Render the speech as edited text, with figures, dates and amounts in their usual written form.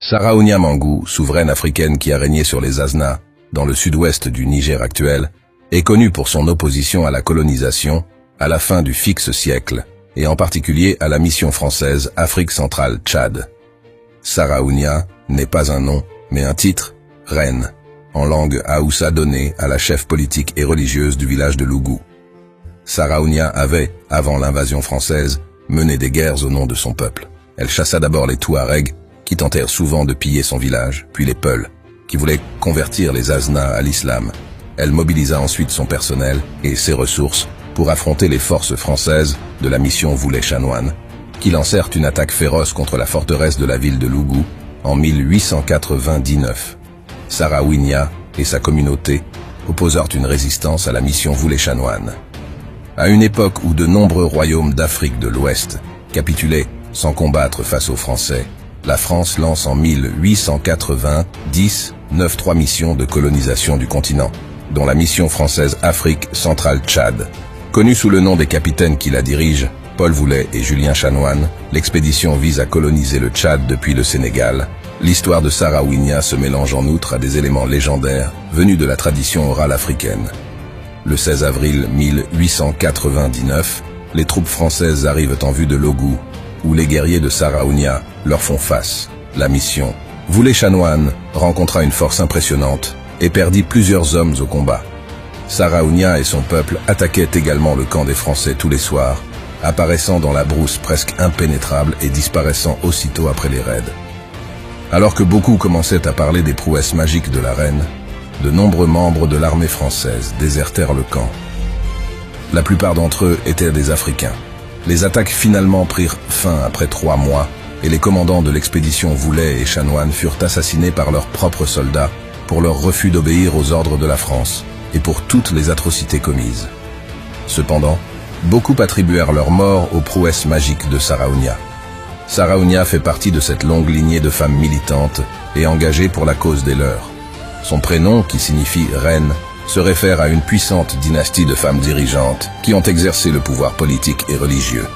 Saraounia Mangou, souveraine africaine qui a régné sur les Azna, dans le sud-ouest du Niger actuel, est connue pour son opposition à la colonisation à la fin du fixe siècle, et en particulier à la mission française Afrique centrale-Tchad. Saraounia n'est pas un nom, mais un titre, reine, en langue haoussa donné à la chef politique et religieuse du village de Lougou. Saraounia avait, avant l'invasion française, mené des guerres au nom de son peuple. Elle chassa d'abord les Touaregs, qui tentèrent souvent de piller son village, puis les Peuls, qui voulaient convertir les Azna à l'islam. Elle mobilisa ensuite son personnel et ses ressources pour affronter les forces françaises de la mission Voulet-Chanoine, qui lancèrent une attaque féroce contre la forteresse de la ville de Lougou en 1899. Saraounia et sa communauté opposèrent une résistance à la mission Voulet-Chanoine. À une époque où de nombreux royaumes d'Afrique de l'Ouest capitulaient sans combattre face aux Français, la France lance en 1890 3 missions de colonisation du continent, dont la mission française Afrique centrale-Tchad. Connue sous le nom des capitaines qui la dirigent, Paul Voulet et Julien Chanoine, l'expédition vise à coloniser le Tchad depuis le Sénégal. L'histoire de Saraounia se mélange en outre à des éléments légendaires venus de la tradition orale africaine. Le 16 avril 1899, les troupes françaises arrivent en vue de Lougou, où les guerriers de Saraounia leur font face. La mission Voulet-Chanoine rencontra une force impressionnante et perdit plusieurs hommes au combat. Saraounia et son peuple attaquaient également le camp des Français tous les soirs, apparaissant dans la brousse presque impénétrable et disparaissant aussitôt après les raids. Alors que beaucoup commençaient à parler des prouesses magiques de la reine, de nombreux membres de l'armée française désertèrent le camp. La plupart d'entre eux étaient des Africains. Les attaques finalement prirent fin après 3 mois et les commandants de l'expédition Voulet et Chanoine furent assassinés par leurs propres soldats pour leur refus d'obéir aux ordres de la France et pour toutes les atrocités commises. Cependant, beaucoup attribuèrent leur mort aux prouesses magiques de Saraounia. Saraounia fait partie de cette longue lignée de femmes militantes et engagées pour la cause des leurs. Son prénom, qui signifie « reine », se réfère à une puissante dynastie de femmes dirigeantes qui ont exercé le pouvoir politique et religieux.